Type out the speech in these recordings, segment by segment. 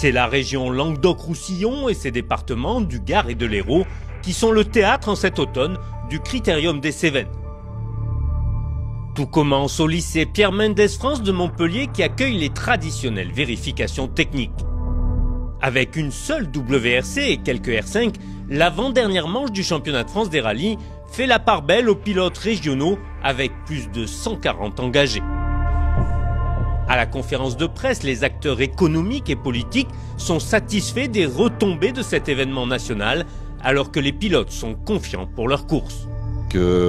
C'est la région Languedoc-Roussillon et ses départements du Gard et de l'Hérault qui sont le théâtre en cet automne du Critérium des Cévennes. Tout commence au lycée Pierre Mendès France de Montpellier qui accueille les traditionnelles vérifications techniques. Avec une seule WRC et quelques R5, l'avant-dernière manche du championnat de France des rallyes fait la part belle aux pilotes régionaux avec plus de 140 engagés. À la conférence de presse, les acteurs économiques et politiques sont satisfaits des retombées de cet événement national, alors que les pilotes sont confiants pour leur course.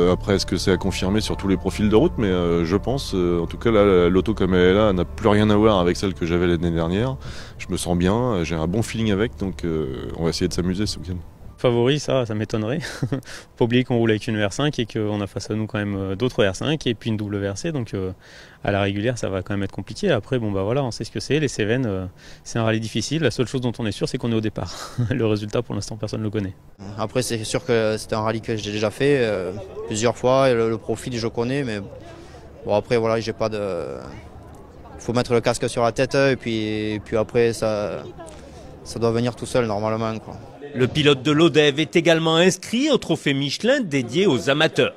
Après, est-ce que c'est à confirmer sur tous les profils de route, mais je pense, en tout cas, l'auto comme elle est là n'a plus rien à voir avec celle que j'avais l'année dernière. Je me sens bien, j'ai un bon feeling avec, donc on va essayer de s'amuser ce week-end. Favori, ça m'étonnerait. Faut pas oublier qu'on roule avec une R5 et qu'on a face à nous quand même d'autres R5 et puis une WRC, donc à la régulière ça va quand même être compliqué. Après bon bah voilà, on sait ce que c'est, les Cévennes, c'est un rallye difficile. La seule chose dont on est sûr c'est qu'on est au départ. Le résultat pour l'instant personne ne le connaît. Après c'est sûr que c'est un rallye que j'ai déjà fait plusieurs fois et le profil je connais, mais bon après voilà, j'ai pas de... Il faut mettre le casque sur la tête et puis après ça doit venir tout seul normalement, quoi. Le pilote de l'Odève est également inscrit au trophée Michelin dédié aux amateurs.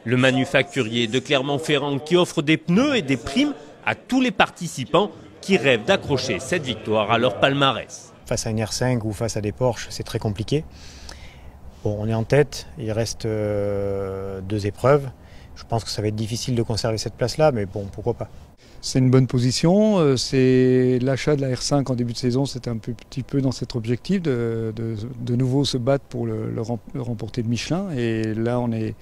Le manufacturier de Clermont-Ferrand qui offre des pneus et des primes à tous les participants qui rêvent d'accrocher cette victoire à leur palmarès. Face à une R5 ou face à des Porsche, c'est très compliqué. Bon, on est en tête, il reste 2 épreuves. Je pense que ça va être difficile de conserver cette place-là, mais bon, pourquoi pas. C'est une bonne position, c'est l'achat de la R5 en début de saison, c'était un petit peu dans cet objectif de nouveau se battre pour le remporter de Michelin. Et là on n'est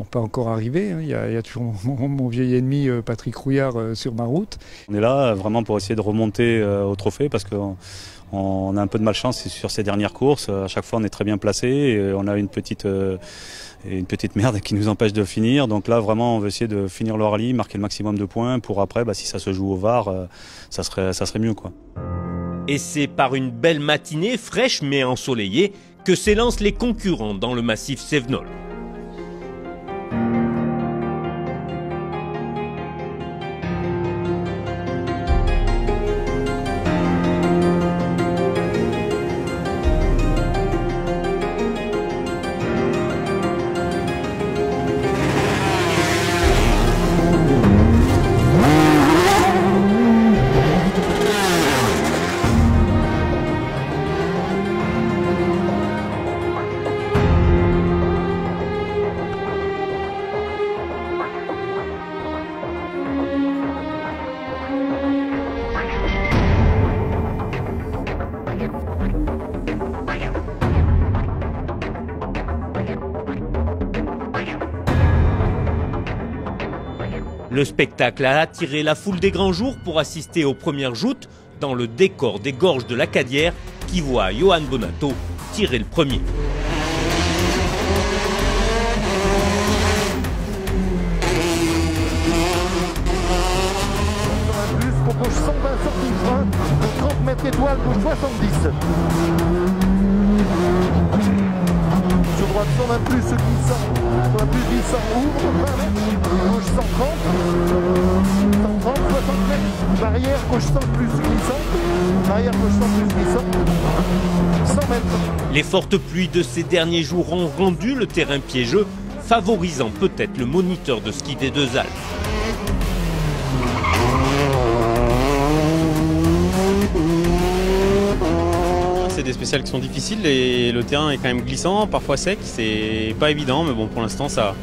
pas encore arrivé, hein. Il y a toujours mon vieil ennemi Patrick Rouillard sur ma route. On est là vraiment pour essayer de remonter au trophée parce qu'on a un peu de malchance sur ces dernières courses. À chaque fois on est très bien placé et on a une petite merde qui nous empêche de finir. Donc là vraiment on veut essayer de finir le rallye, marquer le maximum de points pour après si ça se joue au VAR, ça serait mieux, quoi. Et c'est par une belle matinée fraîche mais ensoleillée que s'élancent les concurrents dans le massif Cévenol. Le spectacle a attiré la foule des grands jours pour assister aux premières joutes dans le décor des gorges de la Cadière qui voit Johan Bonato tirer le premier. Pour gauche 120 sortie de frein, pour 30 mètres étoile, gauche 70. Sur droite 120 plus glissant, 120 plus glissant, ouvre, 20 mètres, gauche 130, 130, 60 mètres, barrière, gauche 100 plus glissant, barrière, gauche 100 plus glissant, 100 mètres. Les fortes pluies de ces derniers jours ont rendu le terrain piégeux, favorisant peut-être le moniteur de ski des Deux Alpes. C'est des spéciales qui sont difficiles et le terrain est quand même glissant, parfois sec, c'est pas évident, mais bon pour l'instant ça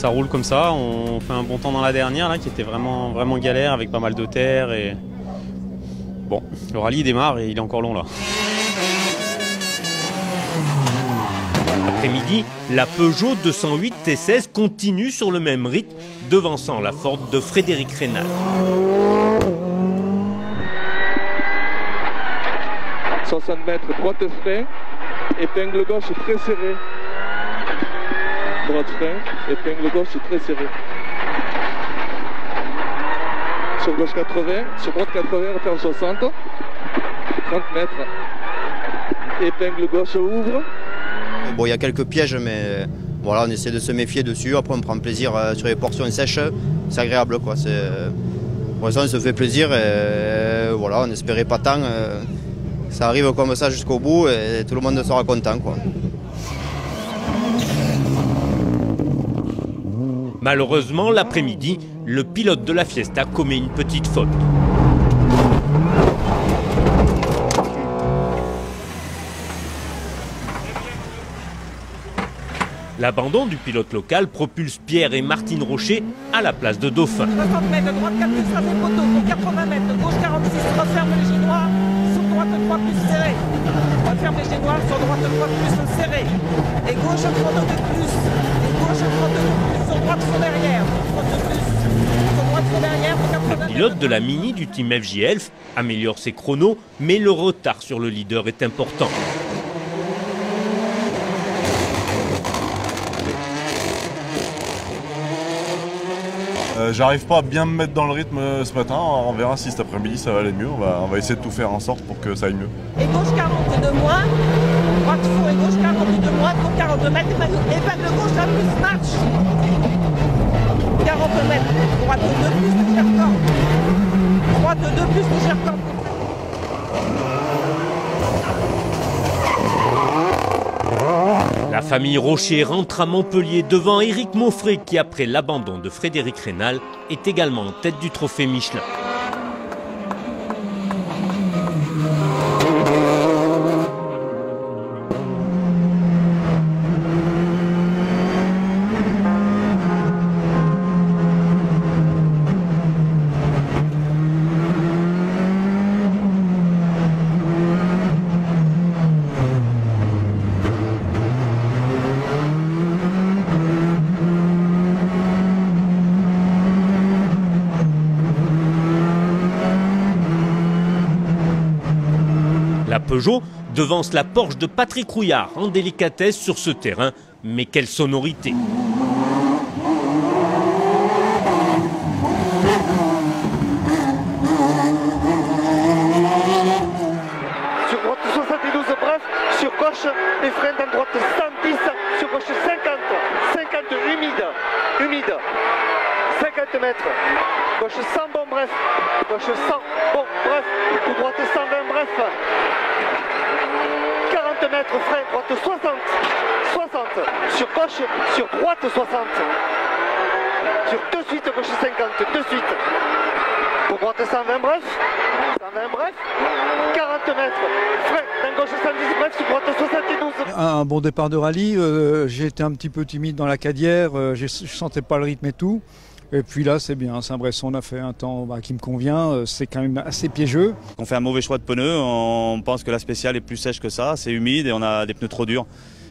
roule comme ça. On fait un bon temps dans la dernière là qui était vraiment galère avec pas mal de terre et bon le rallye démarre et il est encore long là. Après-midi, la Peugeot 208 T16 continue sur le même rythme, devançant la Ford de Frédéric Reynal. 60 mètres, droite frein, épingle gauche très serrée. Droite frein, épingle gauche très serrée. Sur gauche 80, sur droite 80, referme 60. 30 mètres, épingle gauche ouvre. Bon, il y a quelques pièges, mais voilà, on essaie de se méfier dessus. Après, on prend plaisir sur les portions sèches. C'est agréable, quoi. Pour l'instant, on se fait plaisir et voilà, on espérait pas tant. ça arrive comme ça jusqu'au bout et tout le monde sera content, quoi. Malheureusement, l'après-midi, le pilote de la Fiesta commet une petite faute. L'abandon du pilote local propulse Pierre et Martine Rocher à la place de Dauphin. 60 mètres, droite 4 plus des poteaux pour 80 mètres, gauche 46, referme les Génois, sur droite 3 plus serré. Referme les Génois, sur droite 3 plus serré. Et gauche 32 de plus, et gauche 32 de plus, sur droite sur derrière, 32 plus, sur droite sur derrière pour 80 Le pilote de la Mini du team FJ Elf améliore ses chronos, mais le retard sur le leader est important. J'arrive pas à bien me mettre dans le rythme ce matin, on verra si cet après-midi ça va aller mieux, on va essayer de tout faire en sorte pour que ça aille mieux. Et gauche 40 de moins, droite faux et gauche 40 de moins, pour 42 mètres, épingle gauche la plus marche. 40 mètres, droite 2 plus, touche record. Droite 2 plus, touche record. La famille Rocher rentre à Montpellier devant Éric Maufré qui, après l'abandon de Frédéric Rénal, est également en tête du trophée Michelin. La Peugeot devance la Porsche de Patrick Rouillard en délicatesse sur ce terrain, mais quelle sonorité! Sur droite 72, bref, sur gauche, les freins à droite 110, sur gauche 50 humide, 50 mètres, gauche 100, bon bref, gauche 100, bon bref, tout droite 120, bref, 40 mètres, frein, droite 60, sur gauche, sur droite 60, sur de suite, gauche 50, de suite, pour droite 120, bref, 40 mètres, frein, d'un gauche 70, bref, sur droite 72. Un bon départ de rallye, j'ai été un petit peu timide dans la cadière, je ne sentais pas le rythme et tout. Et puis là, c'est bien. Saint-Bresson, on a fait un temps qui me convient. C'est quand même assez piégeux. On fait un mauvais choix de pneus. On pense que la spéciale est plus sèche que ça. C'est humide et on a des pneus trop durs.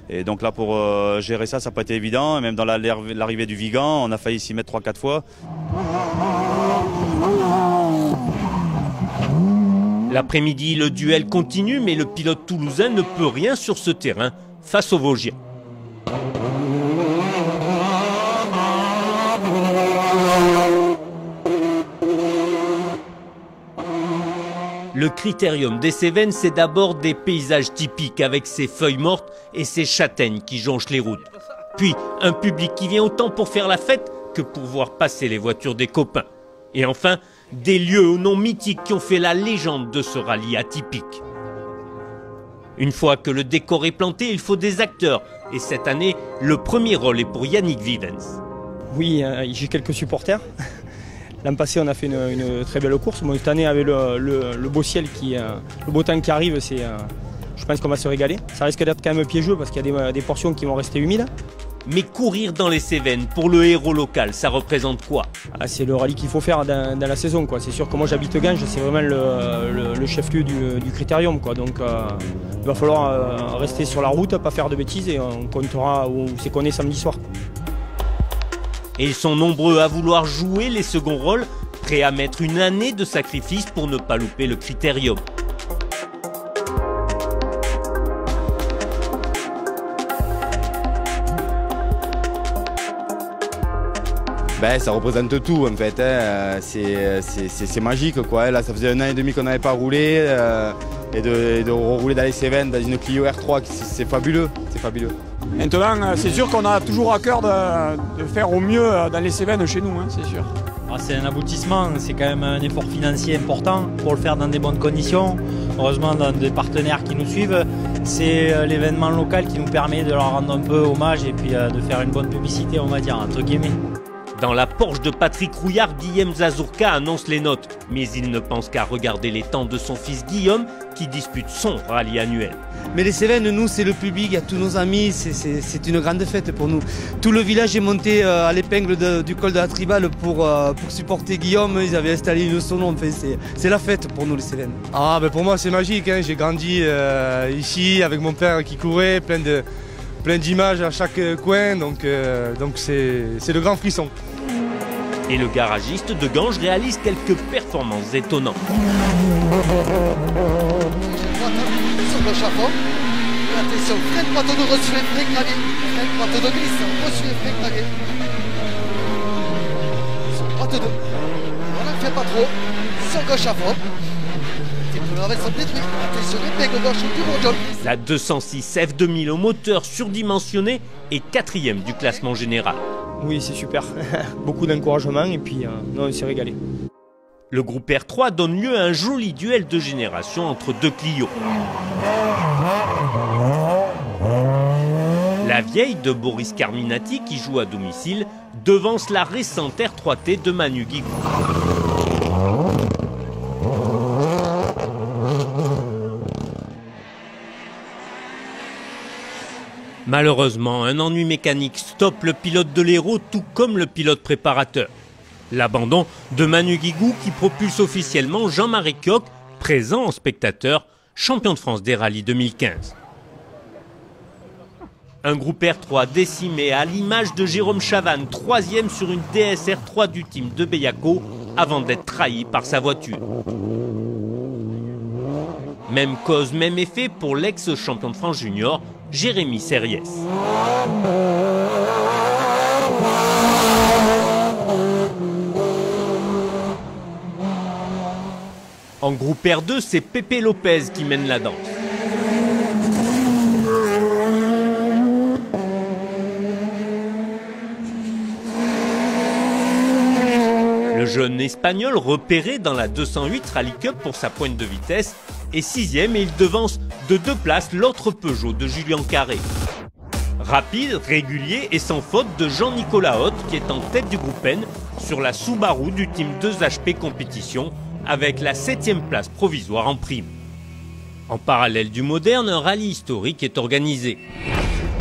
Et donc là, pour gérer ça, ça n'a pas été évident. Et même dans l'arrivée du Vigan, on a failli s'y mettre 3-4 fois. L'après-midi, le duel continue, mais le pilote toulousain ne peut rien sur ce terrain face aux Vosgiens. Le Critérium des Cévennes, c'est d'abord des paysages typiques avec ses feuilles mortes et ses châtaignes qui jonchent les routes. Puis un public qui vient autant pour faire la fête que pour voir passer les voitures des copains. Et enfin, des lieux au nom mythique qui ont fait la légende de ce rallye atypique. Une fois que le décor est planté, il faut des acteurs. Et cette année, le premier rôle est pour Yannick Vivens. Oui, j'ai quelques supporters. L'an passé, on a fait une très belle course. Bon, cette année, avec le beau ciel, le beau temps qui arrive, je pense qu'on va se régaler. Ça risque d'être quand même piégeux parce qu'il y a des portions qui vont rester humides. Mais courir dans les Cévennes, pour le héros local, ça représente quoi? C'est le rallye qu'il faut faire dans la saison. C'est sûr que moi, j'habite Ganges, c'est vraiment le chef-lieu du Critérium. Donc, il va falloir rester sur la route, pas faire de bêtises et on comptera où c'est qu'on est samedi soir. Et ils sont nombreux à vouloir jouer les seconds rôles, prêts à mettre une année de sacrifice pour ne pas louper le Critérium. Ça représente tout en fait, c'est magique quoi. Là ça faisait 1 an et demi qu'on n'avait pas roulé et de rouler dans les Cévennes dans une Clio R3, c'est fabuleux, c'est fabuleux. Maintenant c'est sûr qu'on a toujours à cœur de faire au mieux dans les Cévennes chez nous, hein, c'est sûr. C'est un aboutissement, c'est quand même un effort financier important pour le faire dans des bonnes conditions. Heureusement, dans des partenaires qui nous suivent, c'est l'événement local qui nous permet de leur rendre un peu hommage et puis de faire une bonne publicité, on va dire, entre guillemets. Dans la Porsche de Patrick Rouillard, Guillaume Zazourka annonce les notes. Mais il ne pense qu'à regarder les temps de son fils Guillaume qui dispute son rallye annuel. Mais les Cévennes, nous, c'est le public, il y a tous nos amis, c'est une grande fête pour nous. Tout le village est monté à l'épingle du col de la Tribale pour supporter Guillaume. Ils avaient installé une sono, enfin, c'est la fête pour nous les Cévennes. Ah, ben pour moi c'est magique, hein. J'ai grandi ici avec mon père qui courait, plein d'images à chaque coin, donc c'est le grand frisson. Et le garagiste de Ganges réalise quelques performances étonnantes. Sur le chapeau. Attention, frein droite de reçu et frein gravé. Frein droite de glisse, reçu et frein gravé. Sur droite de. Voilà, fait pas trop. Sur gauche à fond. Les premiers sont détruits. Attention, épingle gauche du mondial. La 206 F2000 au moteur surdimensionné est 4e du classement général. Oui, c'est super. Beaucoup d'encouragement et puis non, on s'est régalé. Le groupe R3 donne lieu à un joli duel de génération entre deux Clio. La vieille de Boris Carminati, qui joue à domicile, devance la récente R3T de Manu Guigou. Malheureusement, un ennui mécanique stoppe le pilote de l'Hérault, tout comme le pilote préparateur. L'abandon de Manu Guigou qui propulse officiellement Jean-Marie Coq, présent en spectateur, champion de France des rallyes 2015. Un groupe R3 décimé à l'image de Jérôme Chavannes, 3e sur une DSR3 du team de Bellaco, avant d'être trahi par sa voiture. Même cause, même effet pour l'ex-champion de France junior, Jérémy Serriès. En groupe R2, c'est Pepe Lopez qui mène la danse. Le jeune espagnol repéré dans la 208 Rally Cup pour sa pointe de vitesse est 6e et il devance de 2 places l'autre Peugeot de Julien Carré. Rapide, régulier et sans faute de Jean-Nicolas Hoth qui est en tête du groupe N sur la Subaru du team 2HP Compétition avec la 7e place provisoire en prime. En parallèle du moderne, un rallye historique est organisé.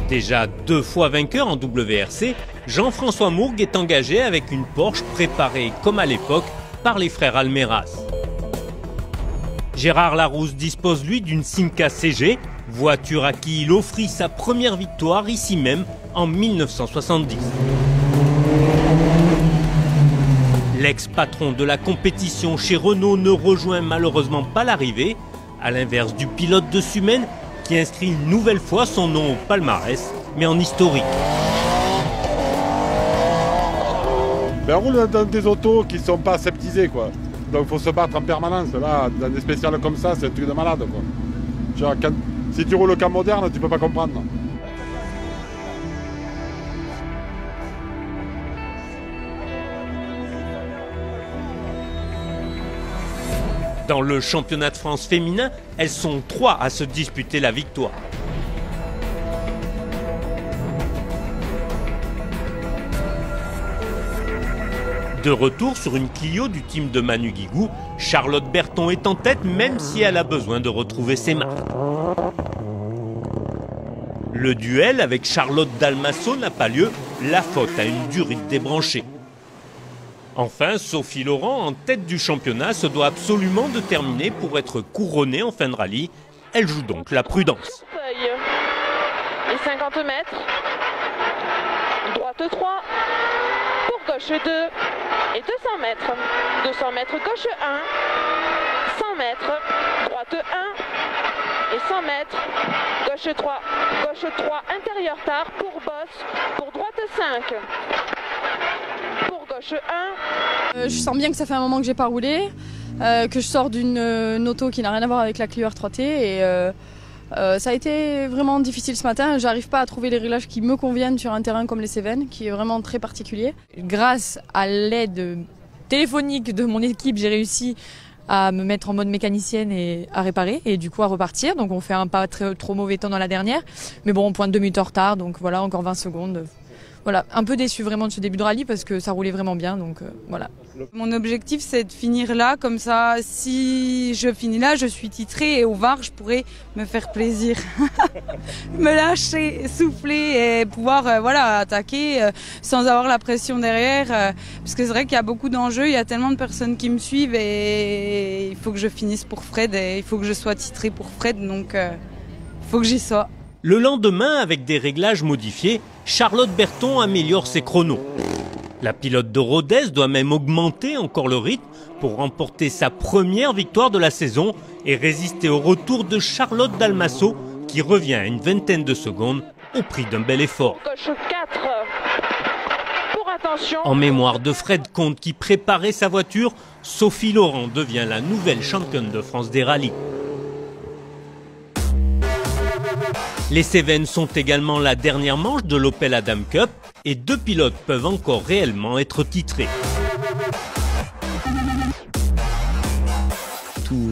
Déjà 2 fois vainqueur en WRC, Jean-François Mourgue est engagé avec une Porsche préparée comme à l'époque par les frères Almeras. Gérard Larousse dispose lui d'une Simca CG, voiture à qui il offrit sa première victoire ici même en 1970. L'ex-patron de la compétition chez Renault ne rejoint malheureusement pas l'arrivée, à l'inverse du pilote de Sumène qui inscrit une nouvelle fois son nom au palmarès, mais en historique. On roule dans des autos qui ne sont pas aseptisées, quoi. Donc il faut se battre en permanence. Là, dans des spéciales comme ça, c'est un truc de malade, quoi. Genre, si tu roules qu'en moderne, tu peux pas comprendre. Dans le championnat de France féminin, elles sont 3 à se disputer la victoire. De retour sur une Clio du team de Manu Guigou, Charlotte Berton est en tête même si elle a besoin de retrouver ses marques. Le duel avec Charlotte Dalmasso n'a pas lieu, la faute à une durite débranchée. Enfin, Sophie Laurent, en tête du championnat, se doit absolument de terminer pour être couronnée en fin de rallye. Elle joue donc la prudence. Les 50 mètres, droite 3, pour gauche 2 et 200 mètres. 200 mètres gauche 1, 100 mètres, droite 1 et 100 mètres, gauche 3 intérieur tard pour bosse, pour droite 5. Pour gauche 1. Je sens bien que ça fait un moment que j'ai pas roulé, que je sors d'une auto qui n'a rien à voir avec la Clio R3T et ça a été vraiment difficile ce matin. J'arrive pas à trouver les réglages qui me conviennent sur un terrain comme les Cévennes, qui est vraiment très particulier. Grâce à l'aide téléphonique de mon équipe, j'ai réussi à me mettre en mode mécanicienne et à réparer et du coup à repartir. Donc on fait un pas trop mauvais temps dans la dernière. Mais bon, on pointe 2 minutes en retard, donc voilà, encore 20 secondes. Voilà, un peu déçu vraiment de ce début de rallye parce que ça roulait vraiment bien, donc voilà. Mon objectif, c'est de finir là, comme ça, si je finis là, je suis titrée et au VAR, je pourrais me faire plaisir. Me lâcher, souffler et pouvoir attaquer sans avoir la pression derrière. Parce que c'est vrai qu'il y a beaucoup d'enjeux, il y a tellement de personnes qui me suivent et il faut que je finisse pour Fred et il faut que je sois titrée pour Fred, donc il faut que j'y sois. Le lendemain, avec des réglages modifiés, Charlotte Berton améliore ses chronos. La pilote de Rodez doit même augmenter encore le rythme pour remporter sa première victoire de la saison et résister au retour de Charlotte Dalmasso qui revient à une vingtaine de secondes au prix d'un bel effort. Coche 4 pour attention. En mémoire de Fred Comte qui préparait sa voiture, Sophie Laurent devient la nouvelle championne de France des rallyes. Les Cévennes sont également la dernière manche de l'Opel Adam Cup et 2 pilotes peuvent encore réellement être titrés.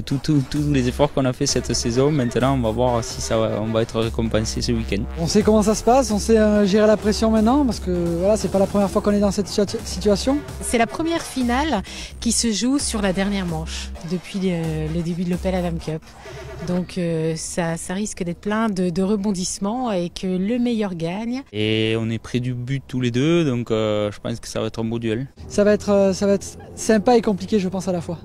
Tous les efforts qu'on a fait cette saison, maintenant on va voir si on va être récompensé ce week-end. On sait comment ça se passe, on sait gérer la pression maintenant parce que voilà, c'est pas la première fois qu'on est dans cette situation. C'est la première finale qui se joue sur la dernière manche depuis le début de l'Opel Adam Cup. Donc ça risque d'être plein de rebondissements et que le meilleur gagne. Et on est près du but tous les deux, donc je pense que ça va être un beau duel. Ça va être sympa et compliqué, je pense, à la fois.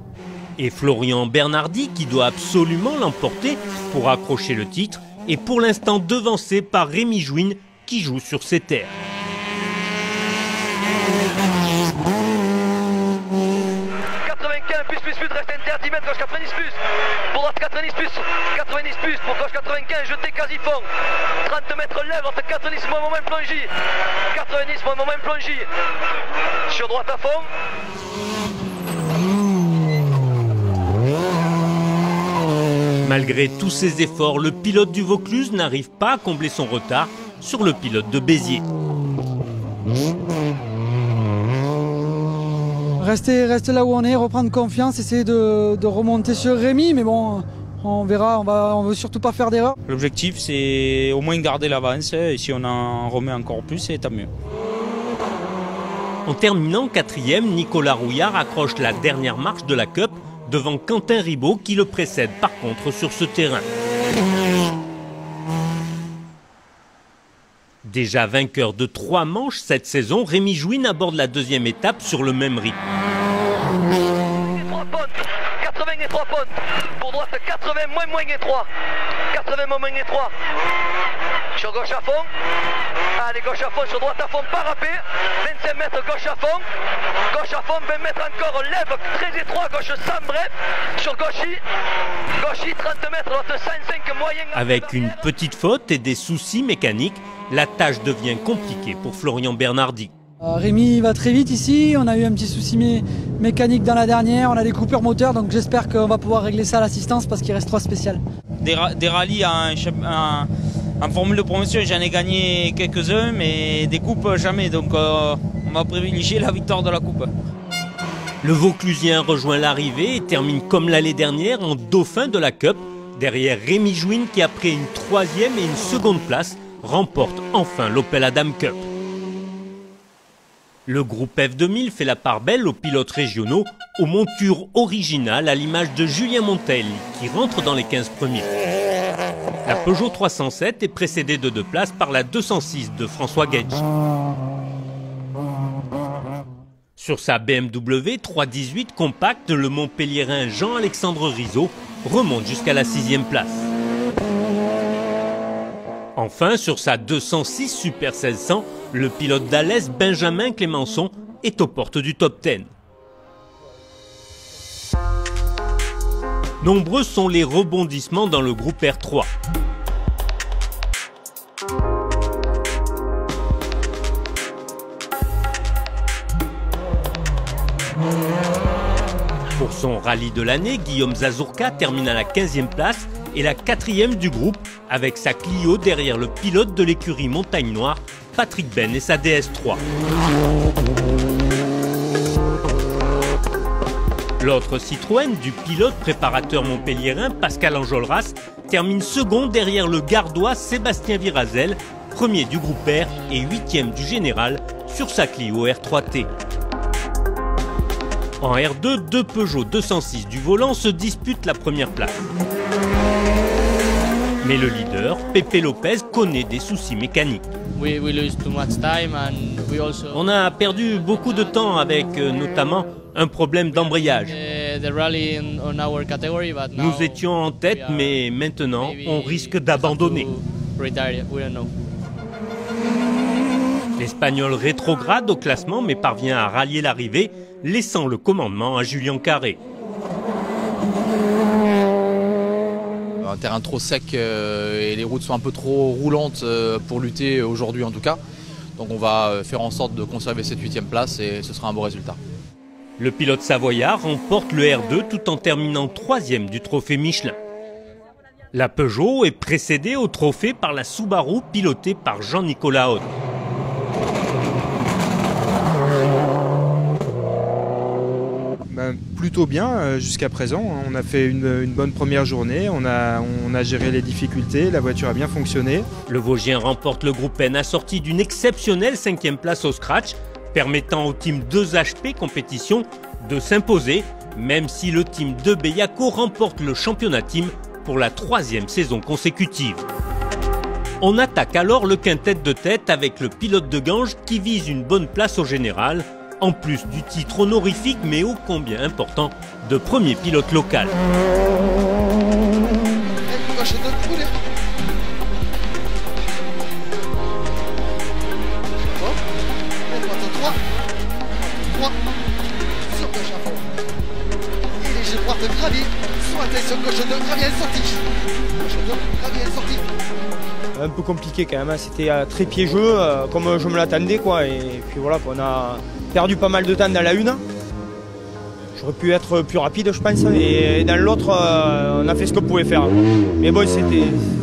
Et Florian Bernardi qui doit absolument l'emporter pour accrocher le titre est pour l'instant devancé par Rémi Jouin qui joue sur ses terres. Plus, reste inter 10 mètres, gauche 90 plus, pour droite 90 plus, pour gauche 95, jeté quasi fond, 30 mètres lèvre, entre 90 moment plongi, 90 moment plongi, sur droite à fond. Malgré tous ses efforts, le pilote du Vaucluse n'arrive pas à combler son retard sur le pilote de Béziers. Rester là où on est, reprendre confiance, essayer de remonter sur Rémi, mais bon, on verra, on veut surtout pas faire d'erreur. L'objectif, c'est au moins garder l'avance, et si on en remet encore plus, c'est tant mieux. En terminant 4e, Nicolas Rouillard accroche la dernière marche de la Cup devant Quentin Ribaud qui le précède par contre sur ce terrain. Déjà vainqueur de 3 manches cette saison, Rémi Jouin aborde la 2e étape sur le même rythme. 80 et 3 pontes, pour droite 80 moins et 3, 80 moins et 3, sur gauche à fond, allez gauche à fond, sur droite à fond, parapet, 25 mètres gauche à fond, 20 mètres encore, lève, très étroit, gauche sans bref, sur gauchy, 30 mètres, droite 105 moyen. Avec une petite faute et des soucis mécaniques, la tâche devient compliquée pour Florian Bernardi. Rémi va très vite ici, on a eu un petit souci mécanique dans la dernière, on a des coupures moteurs, donc j'espère qu'on va pouvoir régler ça à l'assistance parce qu'il reste 3 spéciales. Des rallyes en formule de promotion, j'en ai gagné quelques-uns, mais des coupes jamais, donc on va privilégier la victoire de la coupe. Le Vauclusien rejoint l'arrivée et termine comme l'année dernière en dauphin de la Cup, derrière Rémi Jouin qui après une 3e et une 2e place remporte enfin l'Opel Adam Cup. Le groupe F2000 fait la part belle aux pilotes régionaux, aux montures originales à l'image de Julien Montel qui rentre dans les 15 premiers. La Peugeot 307 est précédée de 2 places par la 206 de François Gage. Sur sa BMW 318 compacte, le Montpelliérain Jean-Alexandre Rizzo remonte jusqu'à la 6e place. Enfin, sur sa 206 Super 1600, le pilote d'Alès Benjamin Clémenceau est aux portes du top 10. Nombreux sont les rebondissements dans le groupe R3. Pour son rallye de l'année, Guillaume Zazourka termine à la 15e place et la 4e du groupe avec sa Clio derrière le pilote de l'écurie Montagne Noire, Patrick Ben et sa DS3. L'autre Citroën du pilote préparateur montpelliérain Pascal Enjolras termine second derrière le Gardois Sébastien Virazel, premier du groupe R et 8e du général sur sa Clio R3T. En R2, deux Peugeot 206 du volant se disputent la première place. Mais le leader, Pepe Lopez, connaît des soucis mécaniques. On a perdu beaucoup de temps avec notamment un problème d'embrayage. Nous étions en tête, mais maintenant on risque d'abandonner. L'Espagnol rétrograde au classement mais parvient à rallier l'arrivée, laissant le commandement à Julien Carré. Un terrain trop sec et les routes sont un peu trop roulantes pour lutter aujourd'hui en tout cas. Donc on va faire en sorte de conserver cette 8e place et ce sera un beau résultat. Le pilote savoyard remporte le R2 tout en terminant 3e du trophée Michelin. La Peugeot est précédée au trophée par la Subaru pilotée par Jean-Nicolas Haute. Plutôt bien jusqu'à présent. On a fait une bonne première journée, on a géré les difficultés, la voiture a bien fonctionné. Le Vosgien remporte le groupe N assorti d'une exceptionnelle 5e place au scratch, permettant au team 2HP Compétition de s'imposer, même si le team de Bellaco remporte le championnat team pour la 3e saison consécutive. On attaque alors le quintet de tête avec le pilote de Ganges qui vise une bonne place au général, en plus du titre honorifique mais ô combien important de premier pilote local. Un peu compliqué quand même, hein. C'était très piégeux comme je me l'attendais quoi. Et puis voilà, on a perdu pas mal de temps dans la une. J'aurais pu être plus rapide je pense. Et dans l'autre, on a fait ce qu'on pouvait faire. Mais bon,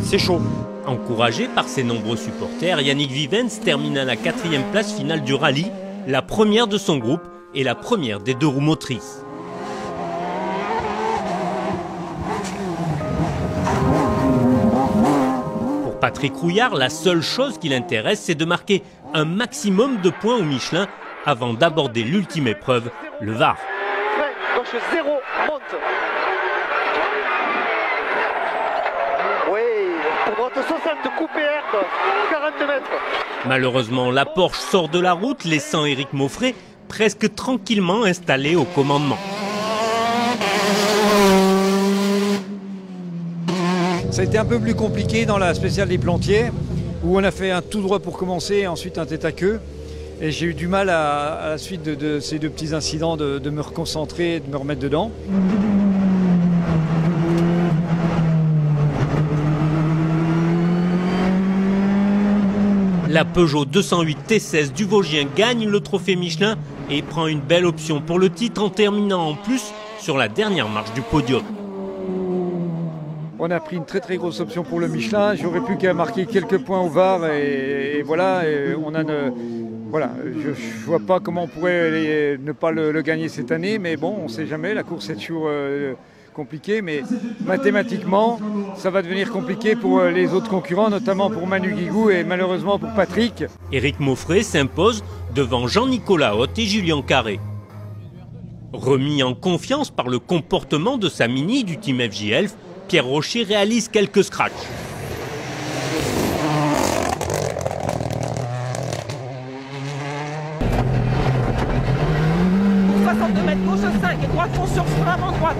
c'est chaud. Encouragé par ses nombreux supporters, Yannick Vivens termine à la 4e place finale du rallye, la première de son groupe et la première des deux roues motrices. Pour Patrick Rouillard, la seule chose qui l'intéresse, c'est de marquer un maximum de points au Michelin avant d'aborder l'ultime épreuve, le Var. Gauche 0, monte. Oui, pour droite 60, coupé herbe, 40 mètres. Malheureusement, la Porsche sort de la route, laissant Éric Mauffret presque tranquillement installé au commandement. Ça a été un peu plus compliqué dans la spéciale des Plantiers, où on a fait un tout droit pour commencer et ensuite un tête à queue. Et j'ai eu du mal à la suite de ces deux petits incidents de me reconcentrer et de me remettre dedans. La Peugeot 208 T16 du Vosgien gagne le trophée Michelin et prend une belle option pour le titre en terminant en plus sur la dernière marche du podium. On a pris une très grosse option pour le Michelin. J'aurais pu qu'à marquer quelques points au Var et voilà. Et on a voilà, je ne vois pas comment on pourrait ne pas le gagner cette année, mais bon, on ne sait jamais, la course est toujours compliquée, mais mathématiquement, ça va devenir compliqué pour les autres concurrents, notamment pour Manu Guigou et malheureusement pour Patrick. Éric Mauffret s'impose devant Jean-Nicolas Haute et Julien Carré. Remis en confiance par le comportement de sa mini du team FJ Elf, Pierre Rocher réalise quelques scratchs. Gauche 5 et droite fond sur frein avant droite.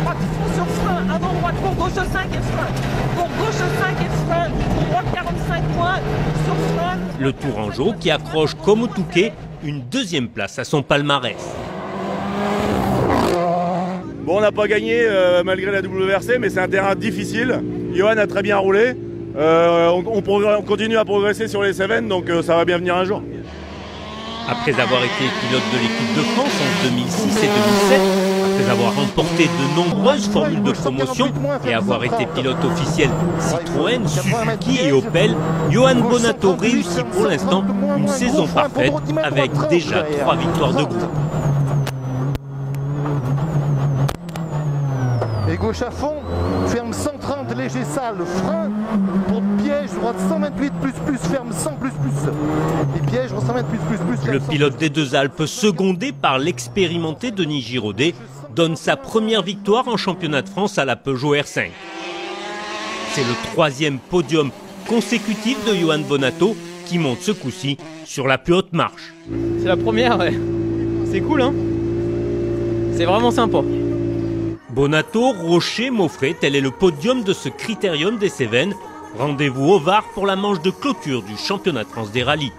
Droite fond sur frein avant droite pour gauche 5 et frein. Pour gauche 5 et frein. Pour droite 45 points sur frein. Le Tourangeau qui accroche comme au Touquet une deuxième place à son palmarès. Bon, on n'a pas gagné malgré la WRC, mais c'est un terrain difficile. Johan a très bien roulé. On continue à progresser sur les Cévennes, donc ça va bien venir un jour. Après avoir été pilote de l'équipe de France en 2006 et 2007, après avoir remporté de nombreuses formules de promotion et avoir été pilote officiel Citroën, Suzuki et Opel, Johan Bonato réussit pour l'instant une saison parfaite avec déjà 3 victoires de groupe. gauche à fond, ferme 130, léger sale, frein, pour piège, droite 128, plus, ferme 100, plus. Et piège, 128, plus. Le pilote des Deux Alpes, secondé par l'expérimenté Denis Giraudet, donne sa première victoire en championnat de France à la Peugeot R5. C'est le 3e podium consécutif de Johan Bonato qui monte ce coup-ci sur la plus haute marche. C'est la première, ouais. C'est cool, hein. C'est vraiment sympa. Bonato, Rocher, Maufrey, tel est le podium de ce Critérium des Cévennes. Rendez-vous au Var pour la manche de clôture du championnat de France des rallyes.